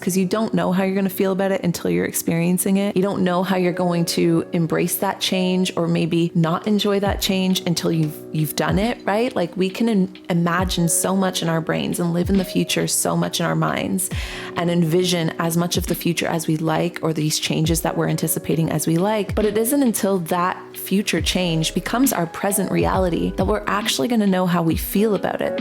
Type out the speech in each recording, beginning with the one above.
because you don't know how you're going to feel about it until you're experiencing it. You don't know how you're going to embrace that change or maybe not enjoy that change until you've done it, right? Like we can imagine so much in our brains and live in the future so much in our minds and envision as much of the future as we like, or these changes that we're anticipating as we like. But it isn't until that future change becomes our present reality that we're actually going to know how we feel about it.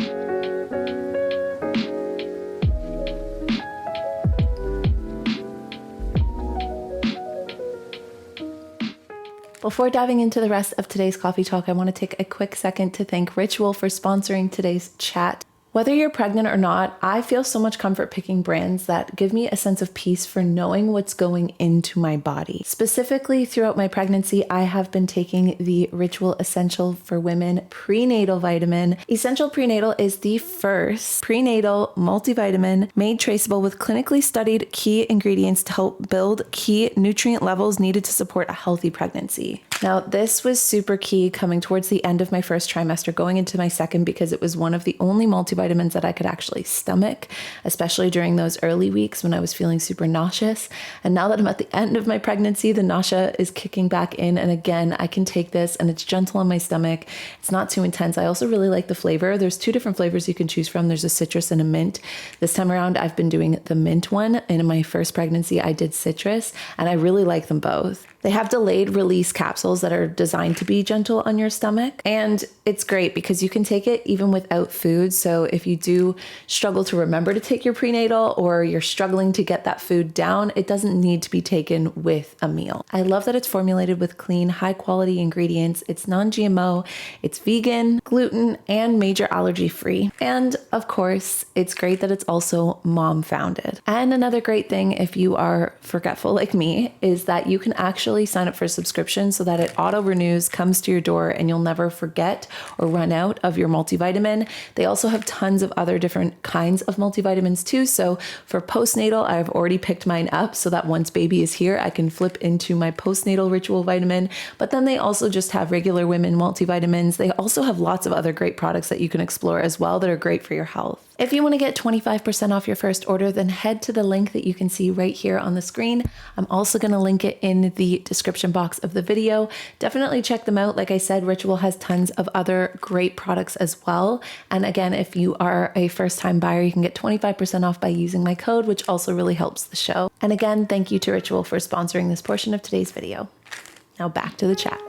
Before diving into the rest of today's coffee talk, I want to take a quick second to thank Ritual for sponsoring today's chat. Whether you're pregnant or not, I feel so much comfort picking brands that give me a sense of peace for knowing what's going into my body. Specifically, throughout my pregnancy, I have been taking the Ritual Essential for Women prenatal vitamin. Essential Prenatal is the first prenatal multivitamin made traceable with clinically studied key ingredients to help build key nutrient levels needed to support a healthy pregnancy. Now, this was super key coming towards the end of my first trimester, going into my second, because it was one of the only multivitamins that I could actually stomach, especially during those early weeks when I was feeling super nauseous. And now that I'm at the end of my pregnancy, the nausea is kicking back in. And again, I can take this and it's gentle on my stomach. It's not too intense. I also really like the flavor. There's two different flavors you can choose from. There's a citrus and a mint. This time around, I've been doing the mint one. And in my first pregnancy, I did citrus, and I really like them both. They have delayed release capsules that are designed to be gentle on your stomach. And it's great because you can take it even without food. So if you do struggle to remember to take your prenatal, or you're struggling to get that food down, it doesn't need to be taken with a meal. I love that it's formulated with clean, high quality ingredients. It's non-GMO, it's vegan, gluten, and major allergy free. And of course, it's great that it's also mom founded. And another great thing, if you are forgetful like me, is that you can actually sign up for a subscription so that it auto renews, comes to your door, and you'll never forget or run out of your multivitamin. They also have tons of other different kinds of multivitamins too. So for postnatal, I've already picked mine up so that once baby is here, I can flip into my postnatal Ritual vitamin. But then they also just have regular women multivitamins. They also have lots of other great products that you can explore as well that are great for your health. If you want to get 25% off your first order, then head to the link that you can see right here on the screen. I'm also going to link it in the description box of the video. Definitely check them out. Like I said, Ritual has tons of other great products as well. And again, if you are a first-time buyer, you can get 25% off by using my code, which also really helps the show. And again, thank you to Ritual for sponsoring this portion of today's video. Now back to the chat.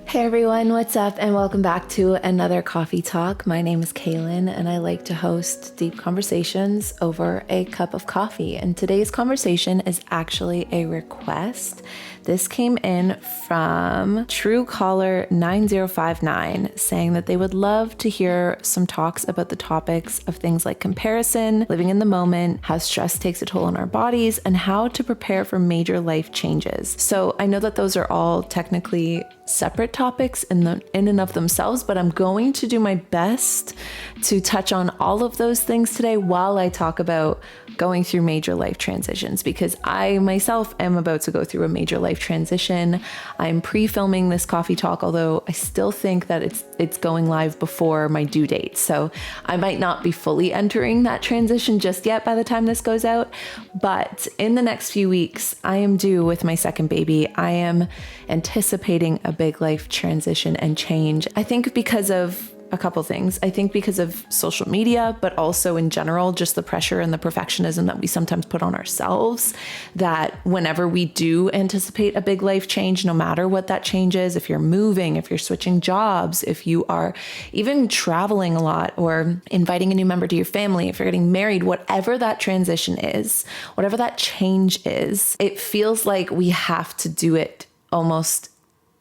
Hey everyone, what's up, and welcome back to another coffee talk. My name is Kalyn, and I like to host deep conversations over a cup of coffee. And today's conversation is actually a request. This came in from Truecaller 9059 saying that they would love to hear some talks about the topics of things like comparison, living in the moment, how stress takes a toll on our bodies, and how to prepare for major life changes. So I know that those are all technically separate topics in and of themselves, but I'm going to do my best to touch on all of those things today while I talk about going through major life transitions, because I myself am about to go through a major life transition. I'm pre-filming this coffee talk, although I still think that it's going live before my due date. So I might not be fully entering that transition just yet by the time this goes out. But in the next few weeks, I am due with my second baby. I am anticipating a big life transition and change. I think because of a couple things. I think because of social media, but also in general, just the pressure and the perfectionism that we sometimes put on ourselves, that whenever we do anticipate a big life change, no matter what that change is, if you're moving, if you're switching jobs, if you are even traveling a lot or inviting a new member to your family, if you're getting married, whatever that transition is, whatever that change is, it feels like we have to do it almost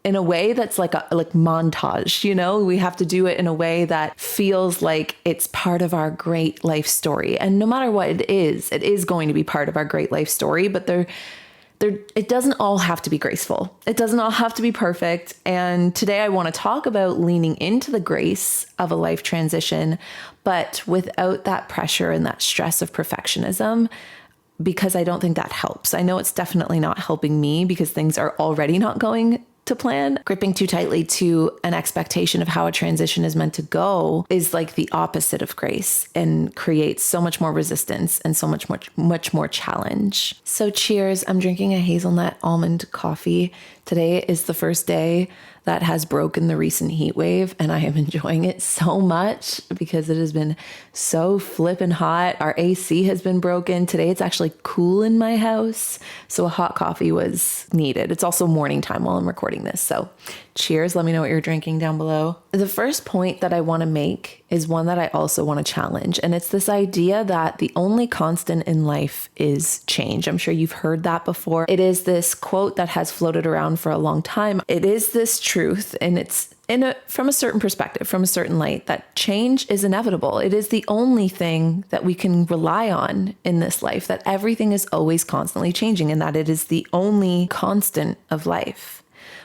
in a way that's like montage, you know, we have to do it in a way that feels like it's part of our great life story. And no matter what it is going to be part of our great life story, but it doesn't all have to be graceful. It doesn't all have to be perfect. And today I want to talk about leaning into the grace of a life transition, but without that pressure and that stress of perfectionism, because I don't think that helps. I know it's definitely not helping me because things are already not going to plan. Gripping too tightly to an expectation of how a transition is meant to go is like the opposite of grace and creates so much more resistance and so much more challenge. So cheers. I'm drinking a hazelnut almond coffee. Today is the first day that has broken the recent heat wave, and I am enjoying it so much because it has been so flippin' hot. Our AC has been broken. Today it's actually cool in my house, so a hot coffee was needed. It's also morning time while I'm recording this, so cheers. Let me know what you're drinking down below. The first point that I want to make is one that I also want to challenge, and it's this idea that the only constant in life is change. I'm sure you've heard that before. It is this quote that has floated around for a long time. It is this truth, and it's from a certain perspective, from a certain light, that change is inevitable. It is the only thing that we can rely on in this life, that everything is always constantly changing, and that it is the only constant of life.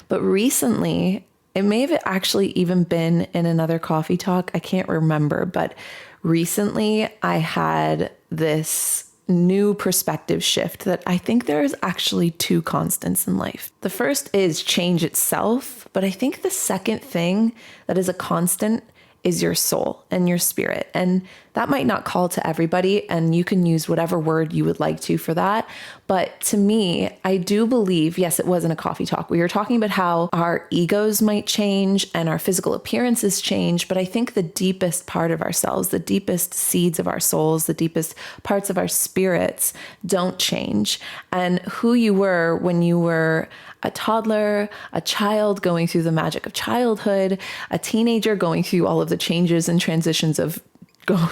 But recently, it may have actually even been in another coffee talk, I can't remember, but recently I had this new perspective shift that I think there's actually two constants in life. The first is change itself, but I think the second thing that is a constant is your soul and your spirit. And that might not call to everybody, and you can use whatever word you would like to for that. But to me, I do believe, yes, it wasn't a coffee talk. We were talking about how our egos might change and our physical appearances change. But I think the deepest part of ourselves, the deepest seeds of our souls, the deepest parts of our spirits don't change. And who you were when you were a toddler, a child going through the magic of childhood, a teenager going through all of the changes and transitions of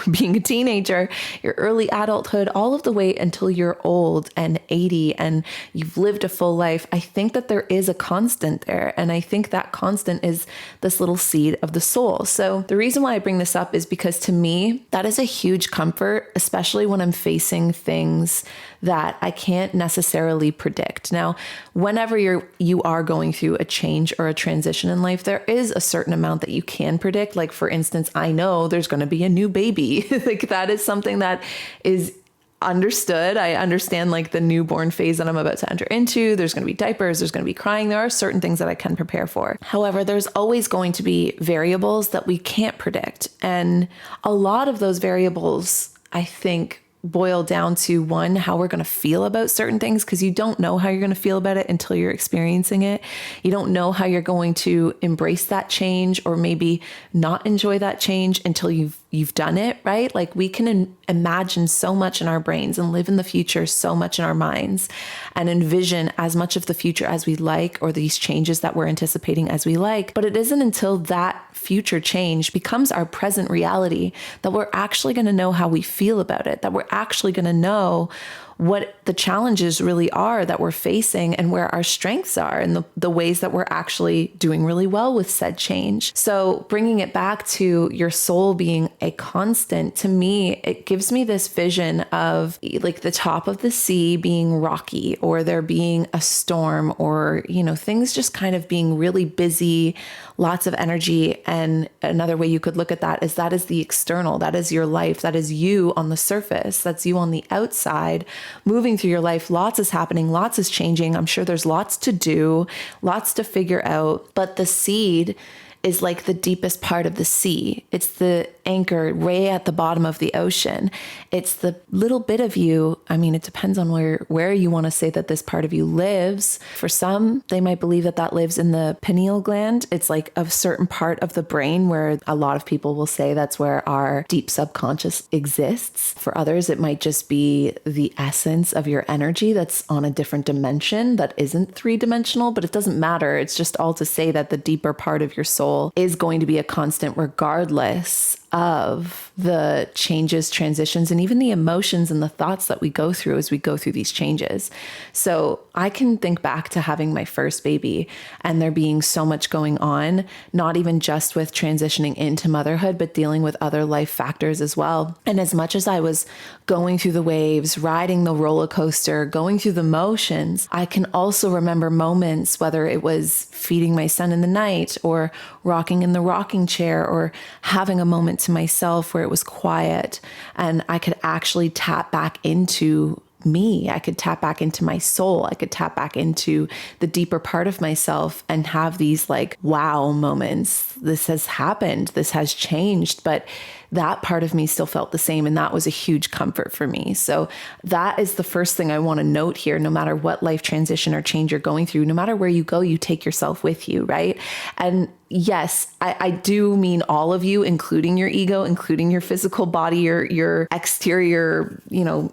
being a teenager, your early adulthood, all of the way until you're old and 80 and you've lived a full life. I think that there is a constant there. And I think that constant is this little seed of the soul. So the reason why I bring this up is because to me, that is a huge comfort, especially when I'm facing things that I can't necessarily predict. Now, whenever you are going through a change or a transition in life, there is a certain amount that you can predict. Like, for instance, I know there's going to be a new baby. Like, that is something that is understood. I understand like the newborn phase that I'm about to enter into. There's going to be diapers, there's going to be crying. There are certain things that I can prepare for. However, there's always going to be variables that we can't predict. And a lot of those variables, I think, boil down to one, how we're going to feel about certain things, because you don't know how you're going to feel about it until you're experiencing it. You don't know how you're going to embrace that change or maybe not enjoy that change until you've done it, right? Like, we can imagine so much in our brains and live in the future so much in our minds and envision as much of the future as we like, or these changes that we're anticipating as we like. But it isn't until that future change becomes our present reality that we're actually going to know how we feel about it, that we're actually going to know what the challenges really are that we're facing and where our strengths are and the ways that we're actually doing really well with said change. So bringing it back to your soul being a constant, to me, it gives me this vision of like the top of the sea being rocky, or there being a storm, or, things just kind of being really busy, lots of energy. And another way you could look at that is the external, that is your life, that is you on the surface, that's you on the outside, moving through your life. Lots is happening, lots is changing. I'm sure there's lots to do, lots to figure out, but the seed is like the deepest part of the sea. It's the anchor way at the bottom of the ocean. It's the little bit of you. I mean, it depends on where you want to say that this part of you lives. For some, they might believe that lives in the pineal gland. It's like a certain part of the brain where a lot of people will say that's where our deep subconscious exists. For others, it might just be the essence of your energy that's on a different dimension that isn't three-dimensional, but it doesn't matter. It's just all to say that the deeper part of your soul is going to be a constant regardless of the changes, transitions, and even the emotions and the thoughts that we go through as we go through these changes. So I can think back to having my first baby and there being so much going on, not even just with transitioning into motherhood, but dealing with other life factors as well. And as much as I was going through the waves, riding the roller coaster, going through the motions, I can also remember moments, whether it was feeding my son in the night or rocking in the rocking chair or having a moment to myself where it was quiet and I could actually tap back into me. I could tap back into my soul. I could tap back into the deeper part of myself and have these like wow moments. This has happened. This has changed, but that part of me still felt the same. And that was a huge comfort for me. So that is the first thing I want to note here. No matter what life transition or change you're going through, no matter where you go, you take yourself with you, right? And yes, I do mean all of you, including your ego, including your physical body, your exterior,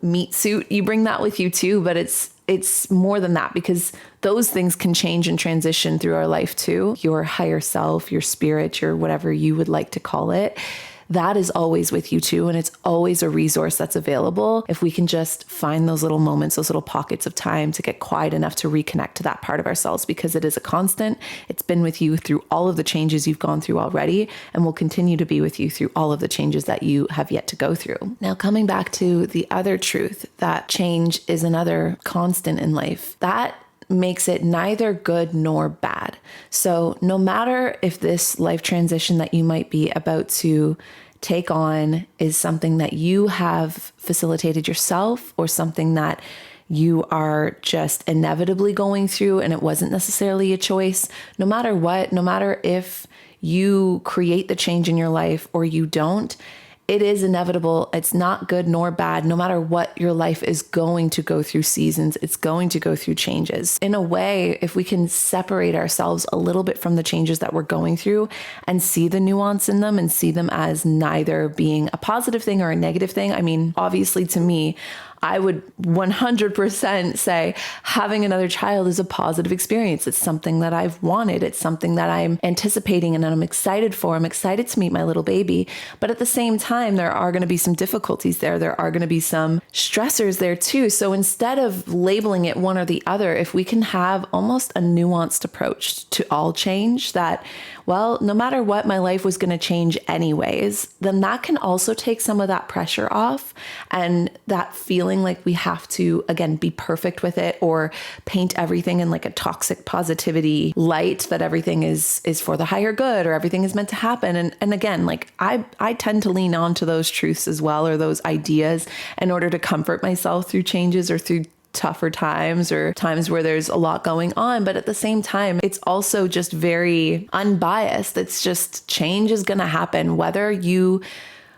meat suit. You bring that with you too, but it's more than that, because those things can change and transition through our life too. Your higher self, your spirit, your whatever you would like to call it, that is always with you too. And it's always a resource that's available if we can just find those little moments, those little pockets of time to get quiet enough to reconnect to that part of ourselves, because it is a constant. It's been with you through all of the changes you've gone through already, and will continue to be with you through all of the changes that you have yet to go through. Now, coming back to the other truth, that change is another constant in life. That makes it neither good nor bad. So no matter if this life transition that you might be about to take on is something that you have facilitated yourself, or something that you are just inevitably going through and it wasn't necessarily a choice, no matter what, no matter if you create the change in your life or you don't, it is inevitable. It's not good nor bad. No matter what, your life is going to go through seasons. It's going to go through changes. In a way, if we can separate ourselves a little bit from the changes that we're going through and see the nuance in them and see them as neither being a positive thing or a negative thing. I mean, obviously to me, I would 100% say having another child is a positive experience. It's something that I've wanted. It's something that I'm anticipating and I'm excited for. I'm excited to meet my little baby. But at the same time, there are going to be some difficulties there. There are going to be some stressors there too. So instead of labeling it one or the other, if we can have almost a nuanced approach to all change, that, well, no matter what, my life was going to change anyways, then that can also take some of that pressure off, and that feeling like we have to, again, be perfect with it or paint everything in like a toxic positivity light, that everything is for the higher good or everything is meant to happen. And again, like I tend to lean on to those truths as well, or those ideas, in order to comfort myself through changes or through tougher times or times where there's a lot going on. But at the same time, it's also just very unbiased. It's just change is going to happen, whether you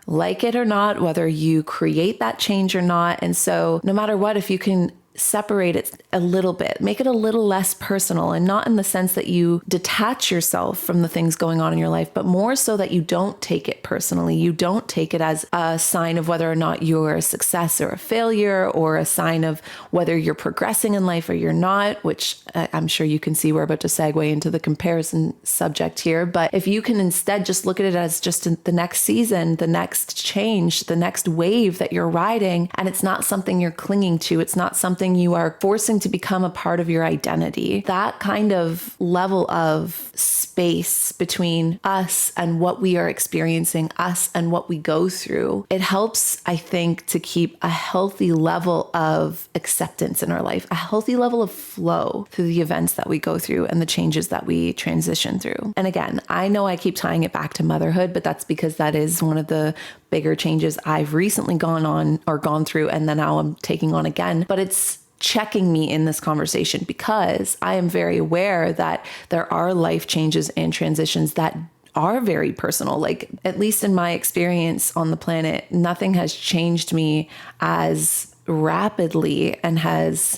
like it or not, whether you create that change or not. And so no matter what, if you can separate it a little bit, make it a little less personal, and not in the sense that you detach yourself from the things going on in your life, but more so that you don't take it personally. You don't take it as a sign of whether or not you're a success or a failure, or a sign of whether you're progressing in life or you're not, which I'm sure you can see we're about to segue into the comparison subject here. But if you can instead just look at it as just the next season, the next change, the next wave that you're riding, and it's not something you're clinging to, it's not something you are forcing to become a part of your identity. That kind of level of space between us and what we are experiencing, us and what we go through, it helps, I think, to keep a healthy level of acceptance in our life, a healthy level of flow through the events that we go through and the changes that we transition through. And again, I know I keep tying it back to motherhood, but that's because that is one of the bigger changes I've recently gone through, and then now I'm taking on again. But it's checking me in this conversation because I am very aware that there are life changes and transitions that are very personal. Like, at least in my experience on the planet, nothing has changed me as rapidly and has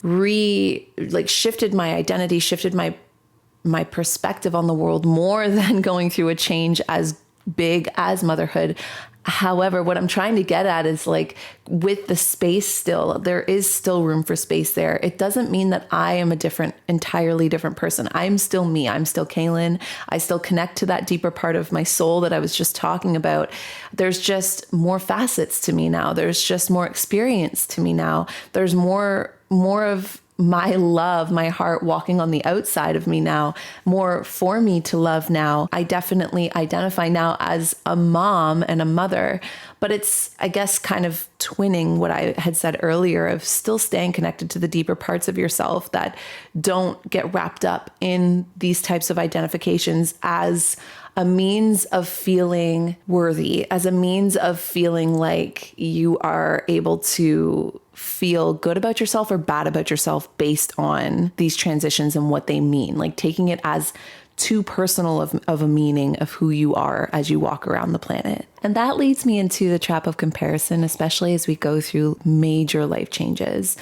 shifted my identity, shifted my perspective on the world more than going through a change as big as motherhood. However, what I'm trying to get at is, like, with the space still, there is still room for space there. It doesn't mean that I am entirely different person. I'm still me. I'm still Kalyn. I still connect to that deeper part of my soul that I was just talking about. There's just more facets to me now. There's just more experience to me now. There's more of my love, my heart walking on the outside of me now, more for me to love now. I definitely identify now as a mom and a mother, but it's, I guess, kind of twinning what I had said earlier of still staying connected to the deeper parts of yourself that don't get wrapped up in these types of identifications as a means of feeling worthy, as a means of feeling like you are able to feel good about yourself or bad about yourself based on these transitions and what they mean, like taking it as too personal of a meaning of who you are as you walk around the planet. And that leads me into the trap of comparison, especially as we go through major life changes.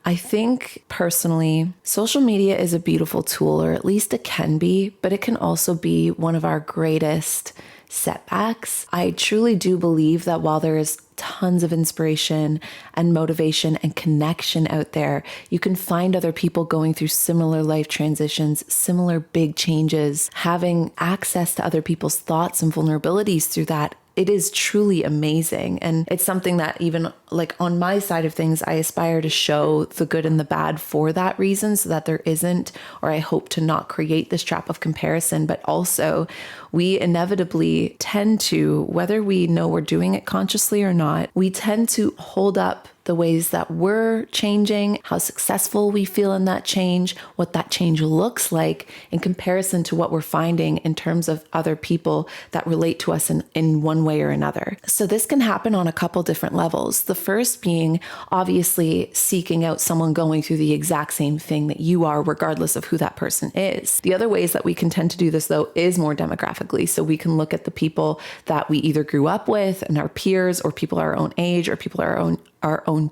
I think personally, social media is a beautiful tool, or at least it can be, but it can also be one of our greatest setbacks. I truly do believe that while there is tons of inspiration and motivation and connection out there, you can find other people going through similar life transitions, similar big changes, having access to other people's thoughts and vulnerabilities through that. It is truly amazing. And it's something that even like on my side of things, I aspire to show the good and the bad for that reason, so that there isn't, or I hope to not create this trap of comparison. But also we inevitably tend to, whether we know we're doing it consciously or not, we tend to hold up the ways that we're changing, how successful we feel in that change, what that change looks like in comparison to what we're finding in terms of other people that relate to us in one way or another. So this can happen on a couple different levels. The first being obviously seeking out someone going through the exact same thing that you are, regardless of who that person is. The other ways that we can tend to do this, though, is more demographically. So we can look at the people that we either grew up with and our peers, or people our own age, or people our own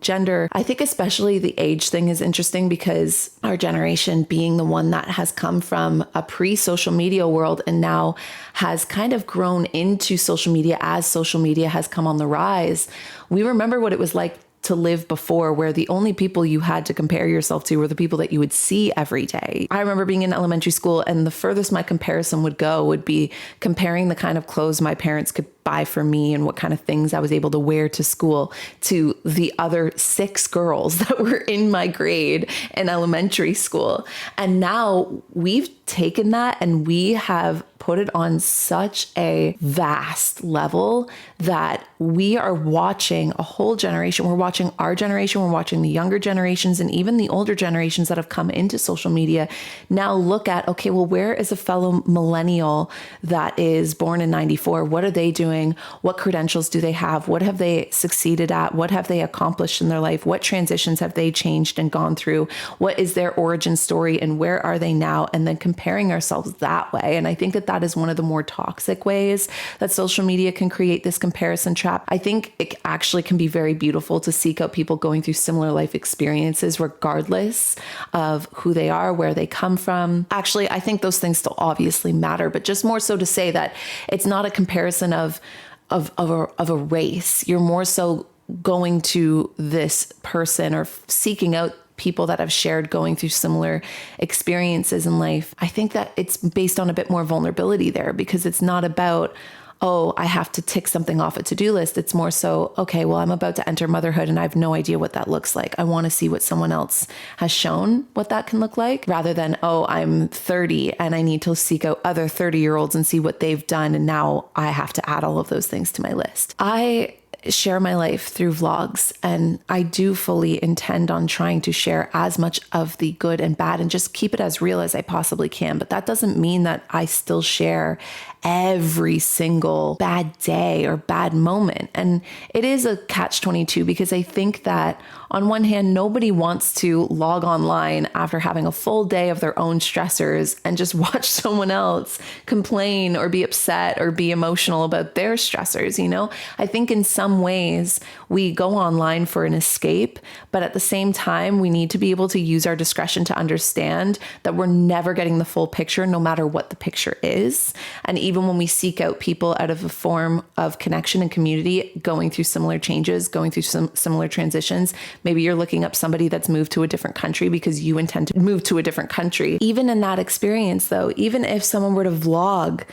gender. I think especially the age thing is interesting, because our generation, being the one that has come from a pre-social media world and now has kind of grown into social media as social media has come on the rise, we remember what it was like to live before, where the only people you had to compare yourself to were the people that you would see every day. I remember being in elementary school, and the furthest my comparison would go would be comparing the kind of clothes my parents could buy for me and what kind of things I was able to wear to school to the other 6 girls that were in my grade in elementary school. And now we've taken that and we have put it on such a vast level that we are watching a whole generation. We're watching our generation, we're watching the younger generations, and even the older generations that have come into social media now look at, okay, well, where is a fellow millennial that is born in 94? What are they doing? What credentials do they have? What have they succeeded at? What have they accomplished in their life? What transitions have they changed and gone through? What is their origin story and where are they now? And then comparing ourselves that way. And I think that that is one of the more toxic ways that social media can create this comparison trap. I think it actually can be very beautiful to seek out people going through similar life experiences, regardless of who they are, where they come from. Actually, I think those things still obviously matter, but just more so to say that it's not a comparison of a race. You're more so going to this person or seeking out people that have shared going through similar experiences in life. I think that it's based on a bit more vulnerability there, because it's not about, oh, I have to tick something off a to-do list. It's more so, okay, well, I'm about to enter motherhood and I have no idea what that looks like. I want to see what someone else has shown what that can look like, rather than, oh, I'm 30 and I need to seek out other 30-year-olds and see what they've done. And now I have to add all of those things to my list. I share my life through vlogs, and I do fully intend on trying to share as much of the good and bad and just keep it as real as I possibly can. But that doesn't mean that I still share every single bad day or bad moment. And it is a catch-22, because I think that on one hand, nobody wants to log online after having a full day of their own stressors and just watch someone else complain or be upset or be emotional about their stressors. You know, I think in some ways we go online for an escape, but at the same time, we need to be able to use our discretion to understand that we're never getting the full picture, no matter what the picture is. And even when we seek out people out of a form of connection and community, going through similar changes, going through some similar transitions, maybe you're looking up somebody that's moved to a different country because you intend to move to a different country. Even in that experience, though, even if someone were to vlog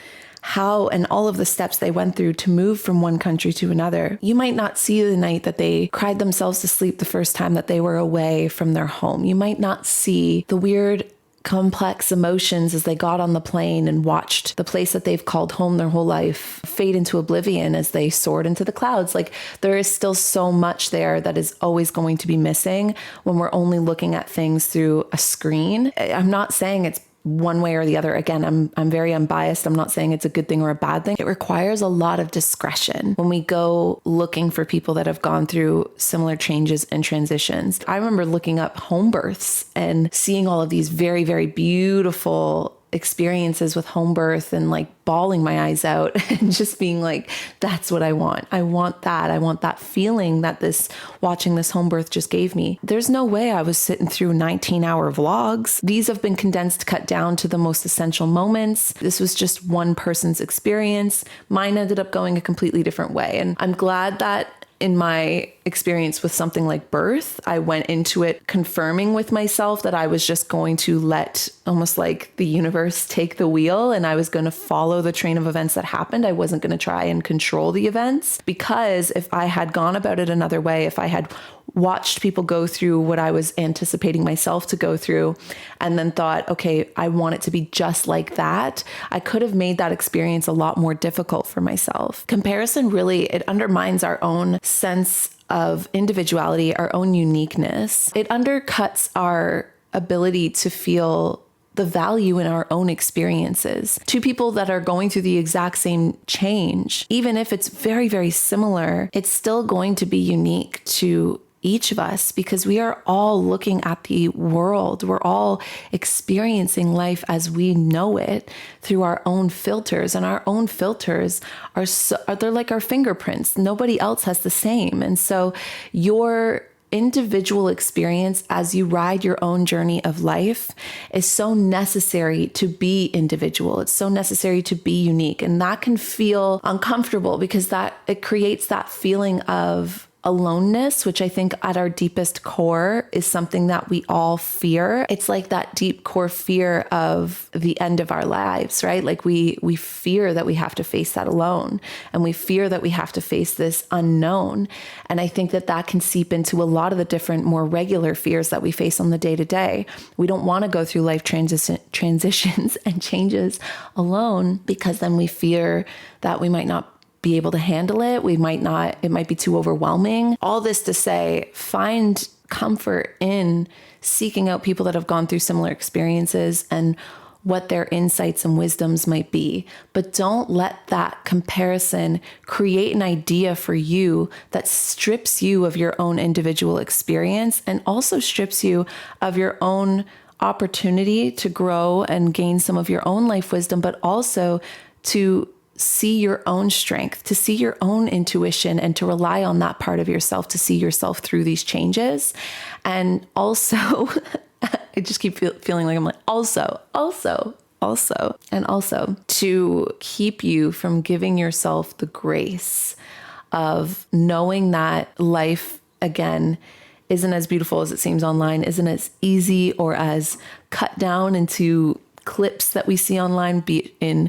how and all of the steps they went through to move from one country to another, you might not see the night that they cried themselves to sleep the first time that they were away from their home. You might not see the weird, complex emotions as they got on the plane and watched the place that they've called home their whole life fade into oblivion as they soared into the clouds. Like, there is still so much there that is always going to be missing when we're only looking at things through a screen. I'm not saying it's one way or the other. Again, I'm very unbiased. I'm not saying it's a good thing or a bad thing. It requires a lot of discretion when we go looking for people that have gone through similar changes and transitions. I remember looking up home births and seeing all of these very, very beautiful experiences with home birth and like bawling my eyes out and just being like, that's what I want. I want that. I want that feeling that watching this home birth just gave me. There's no way I was sitting through 19-hour vlogs. These have been condensed, cut down to the most essential moments. This was just one person's experience. Mine ended up going a completely different way. And I'm glad that in my experience with something like birth, I went into it confirming with myself that I was just going to let almost like the universe take the wheel, and I was going to follow the train of events that happened. I wasn't going to try and control the events, because if I had gone about it another way, if I had watched people go through what I was anticipating myself to go through and then thought, okay, I want it to be just like that, I could have made that experience a lot more difficult for myself. Comparison really, it undermines our own sense of individuality, our own uniqueness. It undercuts our ability to feel the value in our own experiences. Two people that are going through the exact same change, even if it's very, very similar, it's still going to be unique to each of us, because we are all looking at the world. We're all experiencing life as we know it through our own filters, and our own filters they're like our fingerprints. Nobody else has the same. And so your individual experience as you ride your own journey of life is so necessary to be individual. It's so necessary to be unique. And that can feel uncomfortable because it creates that feeling of aloneness, which I think at our deepest core is something that we all fear. It's like that deep core fear of the end of our lives, right? Like we fear that we have to face that alone, and we fear that we have to face this unknown. And I think that can seep into a lot of the different, more regular fears that we face on the day to day. We don't want to go through life transitions and changes alone, because then we fear that we might not be able to handle it. It might be too overwhelming. All this to say, find comfort in seeking out people that have gone through similar experiences and what their insights and wisdoms might be. But don't let that comparison create an idea for you that strips you of your own individual experience, and also strips you of your own opportunity to grow and gain some of your own life wisdom, but also to see your own strength, to see your own intuition, and to rely on that part of yourself to see yourself through these changes. And also, I just keep feeling like I'm like, also, and also to keep you from giving yourself the grace of knowing that life, again, isn't as beautiful as it seems online, isn't as easy or as cut down into clips that we see online, be it in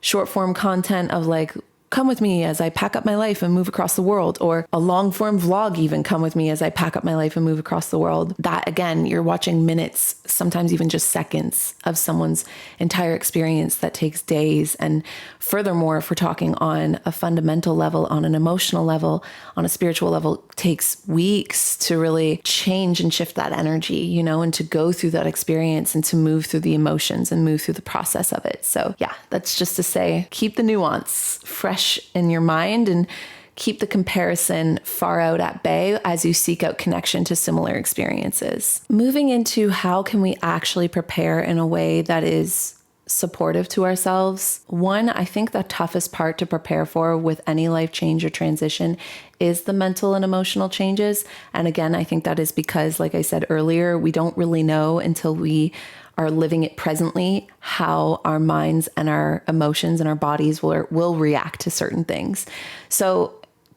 short form content of like, come with me as I pack up my life and move across the world, or a long form vlog, even come with me as I pack up my life and move across the world. That again, you're watching minutes, sometimes even just seconds of someone's entire experience that takes days. And furthermore, if we're talking on a fundamental level, on an emotional level, on a spiritual level, it takes weeks to really change and shift that energy, and to go through that experience and to move through the emotions and move through the process of it. So yeah, that's just to say, keep the nuance fresh in your mind and keep the comparison far out at bay as you seek out connection to similar experiences. Moving into how can we actually prepare in a way that is supportive to ourselves. One, I think the toughest part to prepare for with any life change or transition is the mental and emotional changes. And again, I think that is because, like I said earlier, we don't really know until we are living it presently how our minds and our emotions and our bodies will react to certain things. So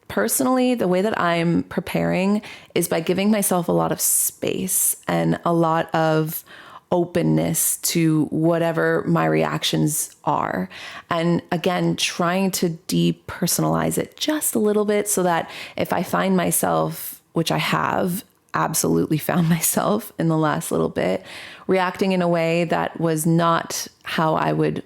personally, the way that I'm preparing is by giving myself a lot of space and a lot of openness to whatever my reactions are. And again, trying to depersonalize it just a little bit so that if I find myself, which I have absolutely found myself in the last little bit, reacting in a way that was not how I would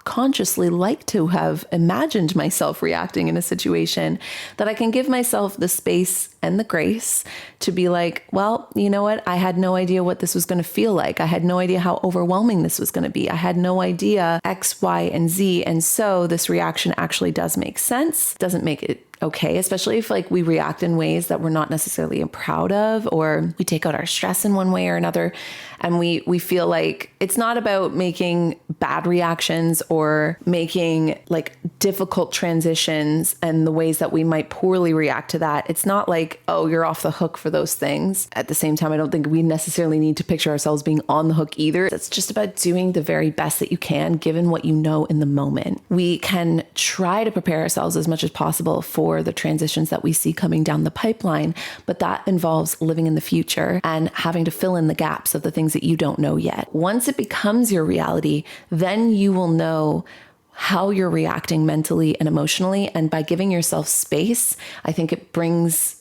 consciously like to have imagined myself reacting in a situation, that I can give myself the space and the grace to be like, well, you know what? I had no idea what this was going to feel like. I had no idea how overwhelming this was going to be. I had no idea X, Y, and Z. And so this reaction actually does make sense. Doesn't make it okay, especially if we react in ways that we're not necessarily proud of, or we take out our stress in one way or another. And we feel like it's not about making bad reactions or making difficult transitions and the ways that we might poorly react to that. It's not like, oh, you're off the hook for those things. At the same time, I don't think we necessarily need to picture ourselves being on the hook either. It's just about doing the very best that you can, given what you know in the moment. We can try to prepare ourselves as much as possible for the transitions that we see coming down the pipeline, but that involves living in the future and having to fill in the gaps of the things that you don't know yet. Once it becomes your reality, then you will know how you're reacting mentally and emotionally. And by giving yourself space, I think it brings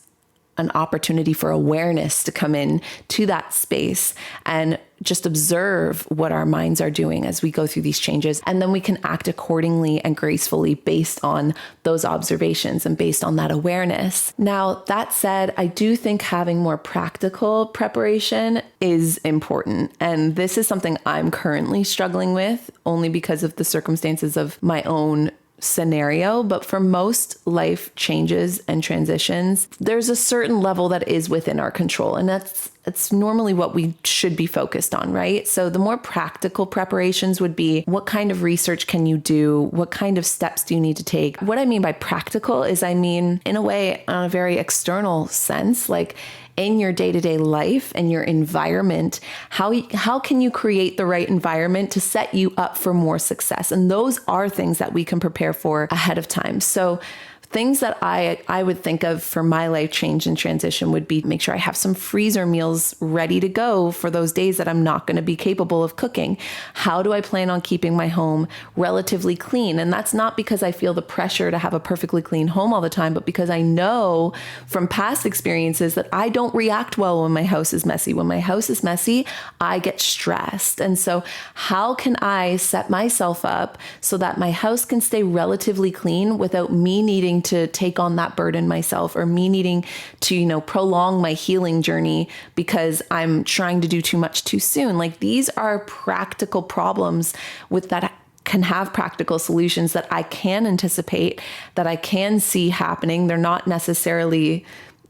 an opportunity for awareness to come in to that space and just observe what our minds are doing as we go through these changes. And then we can act accordingly and gracefully based on those observations and based on that awareness. Now, that said, I do think having more practical preparation is important. And this is something I'm currently struggling with only because of the circumstances of my own scenario. But for most life changes and transitions, there's a certain level that is within our control. And it's normally what we should be focused on, right? So the more practical preparations would be, what kind of research can you do? What kind of steps do you need to take? What I mean by practical is, I mean, in a way, on a very external sense, in your day-to-day life and your environment, how can you create the right environment to set you up for more success? And those are things that we can prepare for ahead of time. So things that I would think of for my life change and transition would be, make sure I have some freezer meals ready to go for those days that I'm not going to be capable of cooking. How do I plan on keeping my home relatively clean? And that's not because I feel the pressure to have a perfectly clean home all the time, but because I know from past experiences that I don't react well when my house is messy. When my house is messy, I get stressed. And so how can I set myself up so that my house can stay relatively clean without me needing to take on that burden myself, or me needing to, prolong my healing journey because I'm trying to do too much too soon? These are practical problems that can have practical solutions that I can anticipate, that I can see happening. They're not necessarily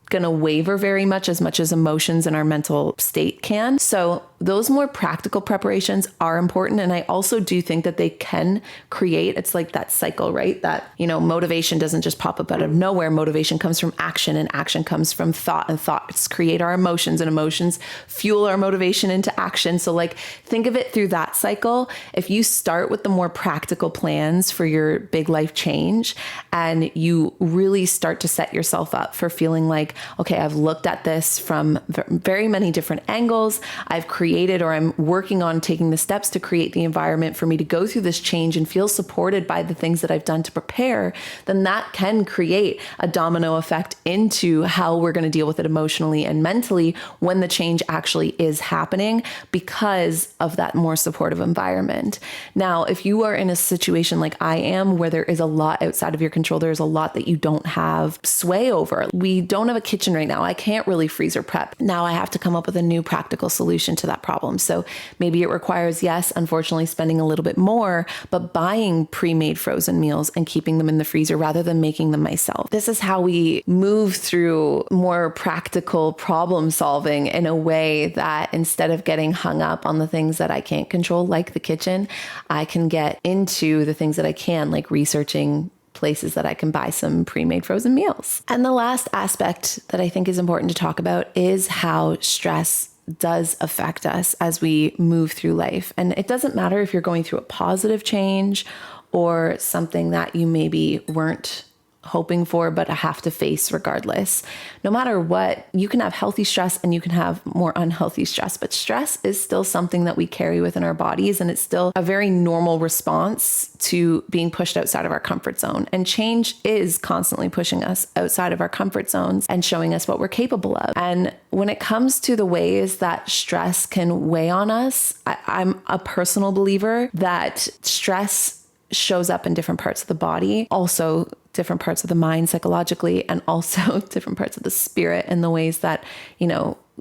going to waver very much as emotions and our mental state can. So those more practical preparations are important. And I also do think that they can create, it's like that cycle, right? That, motivation doesn't just pop up out of nowhere. Motivation comes from action, and action comes from thought, and thoughts create our emotions, and emotions fuel our motivation into action. So think of it through that cycle. If you start with the more practical plans for your big life change, and you really start to set yourself up for feeling like, okay, I've looked at this from very many different angles. I've created, or I'm working on taking the steps to create the environment for me to go through this change and feel supported by the things that I've done to prepare, then that can create a domino effect into how we're going to deal with it emotionally and mentally when the change actually is happening, because of that more supportive environment. Now, if you are in a situation like I am, where there is a lot outside of your control, there's a lot that you don't have sway over. We don't have a kitchen right now. I can't really freezer prep. Now I have to come up with a new practical solution to that problem. So maybe it requires, yes, unfortunately, spending a little bit more, but buying pre-made frozen meals and keeping them in the freezer rather than making them myself. This is how we move through more practical problem solving in a way that, instead of getting hung up on the things that I can't control, like the kitchen, I can get into the things that I can, like researching places that I can buy some pre-made frozen meals. And the last aspect that I think is important to talk about is how stress does affect us as we move through life. And it doesn't matter if you're going through a positive change or something that you maybe weren't hoping for, but I have to face regardless. No matter what, you can have healthy stress and you can have more unhealthy stress, but stress is still something that we carry within our bodies, and it's still a very normal response to being pushed outside of our comfort zone. And change is constantly pushing us outside of our comfort zones and showing us what we're capable of. And when it comes to the ways that stress can weigh on us, I'm a personal believer that stress shows up in different parts of the body, also different parts of the mind psychologically, and also different parts of the spirit in the ways that,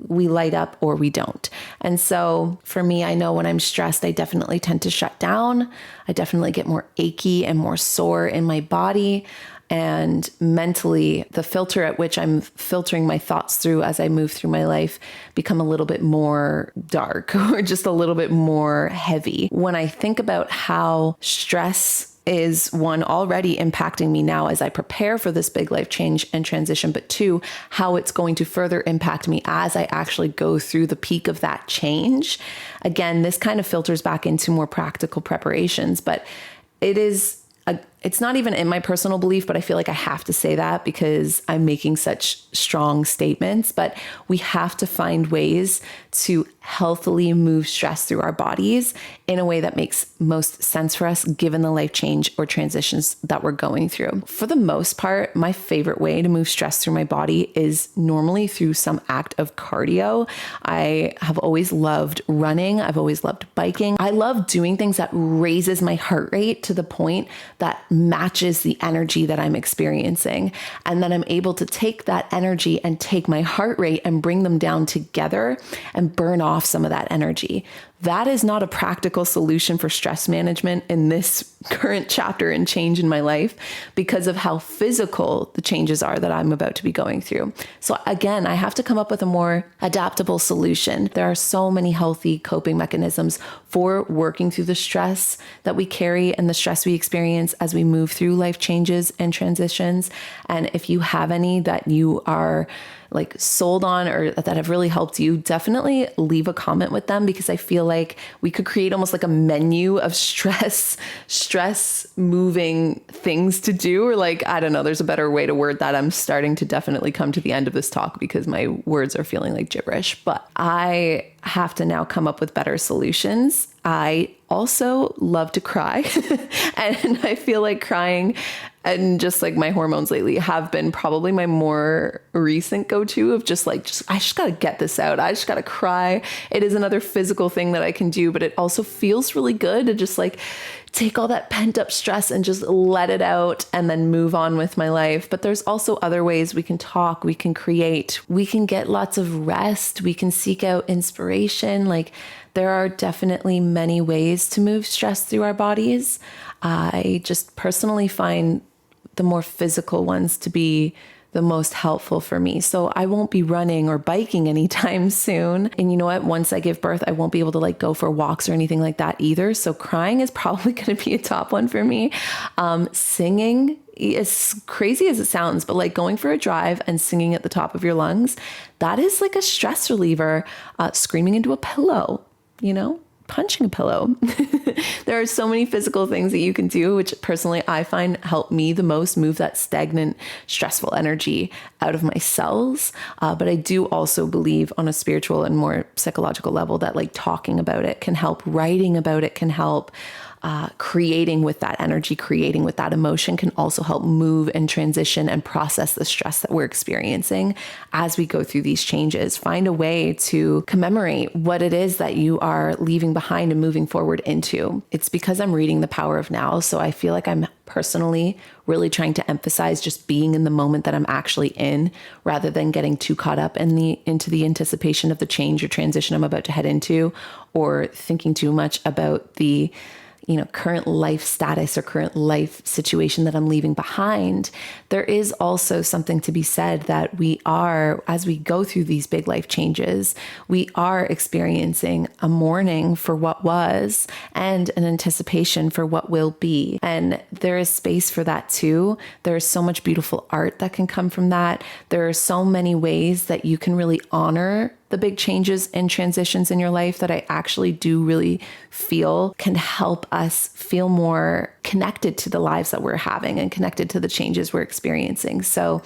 we light up or we don't. And so for me, I know when I'm stressed, I definitely tend to shut down. I definitely get more achy and more sore in my body. And mentally, the filter at which I'm filtering my thoughts through as I move through my life become a little bit more dark or just a little bit more heavy. When I think about how stress is, one, already impacting me now as I prepare for this big life change and transition, but two, how it's going to further impact me as I actually go through the peak of that change. Again, this kind of filters back into more practical preparations, but it's not even in my personal belief, but I feel like I have to say that because I'm making such strong statements. But we have to find ways to healthily move stress through our bodies in a way that makes most sense for us, given the life change or transitions that we're going through. For the most part, my favorite way to move stress through my body is normally through some act of cardio. I have always loved running. I've always loved biking. I love doing things that raises my heart rate to the point that matches the energy that I'm experiencing. And then I'm able to take that energy and take my heart rate and bring them down together and burn off some of that energy. That is not a practical solution for stress management in this current chapter and change in my life because of how physical the changes are that I'm about to be going through. So again, I have to come up with a more adaptable solution. There are so many healthy coping mechanisms for working through the stress that we carry and the stress we experience as we move through life changes and transitions. And if you have any that you are sold on or that have really helped you, definitely leave a comment with them, because I feel like we could create almost like a menu of stress moving things to do, or I don't know, there's a better way to word that. I'm starting to definitely come to the end of this talk because my words are feeling like gibberish, but I have to now come up with better solutions. I also love to cry and I feel like crying and just my hormones lately have been probably my more recent go-to of I just got to get this out. I just got to cry. It is another physical thing that I can do, but it also feels really good to just take all that pent up stress and just let it out and then move on with my life. But there's also other ways we can talk, we can create, we can get lots of rest, we can seek out inspiration. There are definitely many ways to move stress through our bodies. I just personally find the more physical ones to be the most helpful for me. So I won't be running or biking anytime soon. And you know what? Once I give birth, I won't be able to go for walks or anything like that either. So crying is probably going to be a top one for me. Singing, as crazy as it sounds, but going for a drive and singing at the top of your lungs, that is a stress reliever. Screaming into a pillow, punching a pillow. There are so many physical things that you can do, which personally I find help me the most move that stagnant, stressful energy out of my cells. But I do also believe on a spiritual and more psychological level that talking about it can help, writing about it can help. Creating with that energy, creating with that emotion can also help move and transition and process the stress that we're experiencing as we go through these changes. Find a way to commemorate what it is that you are leaving behind and moving forward into. It's because I'm reading The Power of Now. So I feel like I'm personally really trying to emphasize just being in the moment that I'm actually in, rather than getting too caught up into the anticipation of the change or transition I'm about to head into, or thinking too much about the current life status or current life situation that I'm leaving behind. There is also something to be said that we are, as we go through these big life changes, we are experiencing a mourning for what was and an anticipation for what will be. And there is space for that too. There is so much beautiful art that can come from that. There are so many ways that you can really honor the big changes and transitions in your life that I actually do really feel can help us feel more connected to the lives that we're having and connected to the changes we're experiencing. So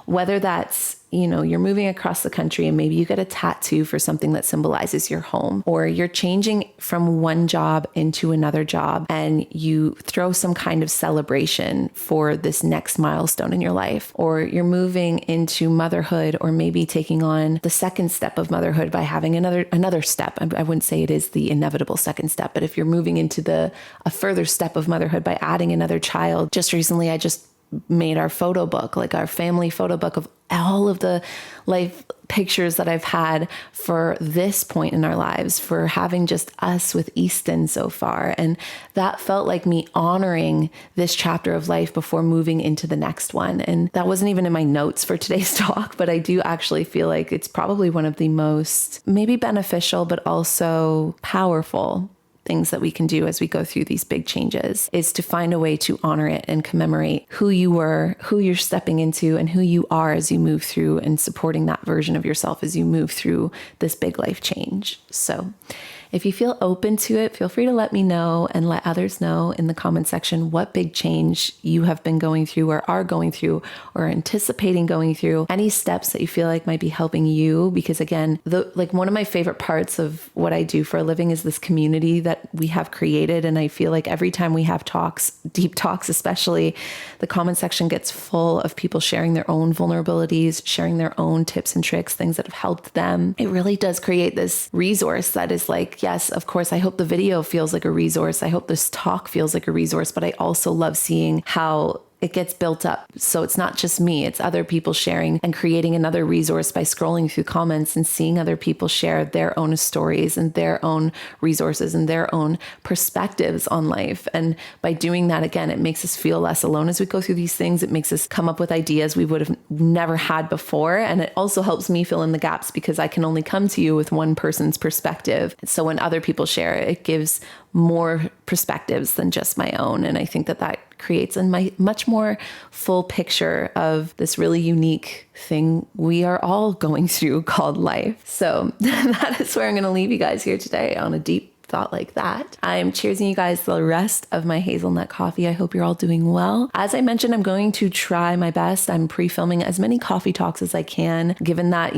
whether that's, you're moving across the country and maybe you get a tattoo for something that symbolizes your home, or you're changing from one job into another job and you throw some kind of celebration for this next milestone in your life, or you're moving into motherhood, or maybe taking on the second step of motherhood by having another step. I wouldn't say it is the inevitable second step, but if you're moving into a further step of motherhood by adding another child. Just recently, I just made our photo book, like our family photo book of all of the life pictures that I've had for this point in our lives, for having just us with Easton so far. And that felt like me honoring this chapter of life before moving into the next one. And that wasn't even in my notes for today's talk, but I do actually feel like it's probably one of the most maybe beneficial, but also powerful things that we can do as we go through these big changes, is to find a way to honor it and commemorate who you were, who you're stepping into, and who you are as you move through, and supporting that version of yourself as you move through this big life change. So if you feel open to it, feel free to let me know and let others know in the comment section what big change you have been going through, or are going through, or anticipating going through. Any steps that you feel like might be helping you, because again, one of my favorite parts of what I do for a living is this community that we have created. And I feel like every time we have talks, deep talks especially, the comment section gets full of people sharing their own vulnerabilities, sharing their own tips and tricks, things that have helped them. It really does create this resource that is like, yes, of course, I hope the video feels like a resource. I hope this talk feels like a resource, but I also love seeing how it gets built up. So it's not just me, it's other people sharing and creating another resource by scrolling through comments and seeing other people share their own stories and their own resources and their own perspectives on life. And by doing that, again, it makes us feel less alone as we go through these things. It makes us come up with ideas we would have never had before. And it also helps me fill in the gaps, because I can only come to you with one person's perspective. So when other people share, it gives more perspectives than just my own. And I think that creates a much more full picture of this really unique thing we are all going through called life. So that is where I'm going to leave you guys here today, on a deep thought like that. I'm cheersing you guys the rest of my hazelnut coffee. I hope you're all doing well. As I mentioned, I'm going to try my best. I'm pre-filming as many coffee talks as I can, given that,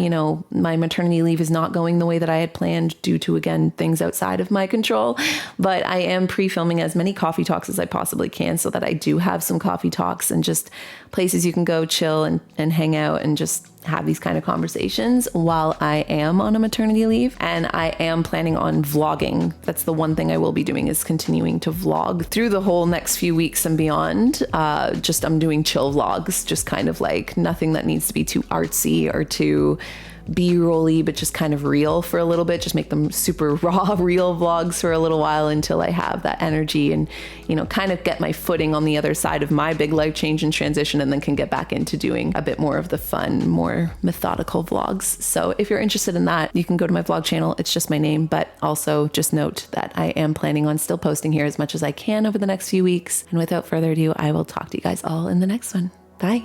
my maternity leave is not going the way that I had planned due to, again, things outside of my control. But I am pre-filming as many coffee talks as I possibly can, so that I do have some coffee talks and just places you can go chill and hang out and just have these kind of conversations while I am on a maternity leave. And I am planning on vlogging. That's the one thing I will be doing, is continuing to vlog through the whole next few weeks and beyond. I'm doing chill vlogs, just kind of like nothing that needs to be too artsy or too B-rolly, but just kind of real for a little bit. Just make them super raw, real vlogs for a little while until I have that energy and, kind of get my footing on the other side of my big life change and transition, and then can get back into doing a bit more of the fun, more methodical vlogs. So if you're interested in that, you can go to my vlog channel. It's just my name, but also just note that I am planning on still posting here as much as I can over the next few weeks. And without further ado, I will talk to you guys all in the next one. Bye.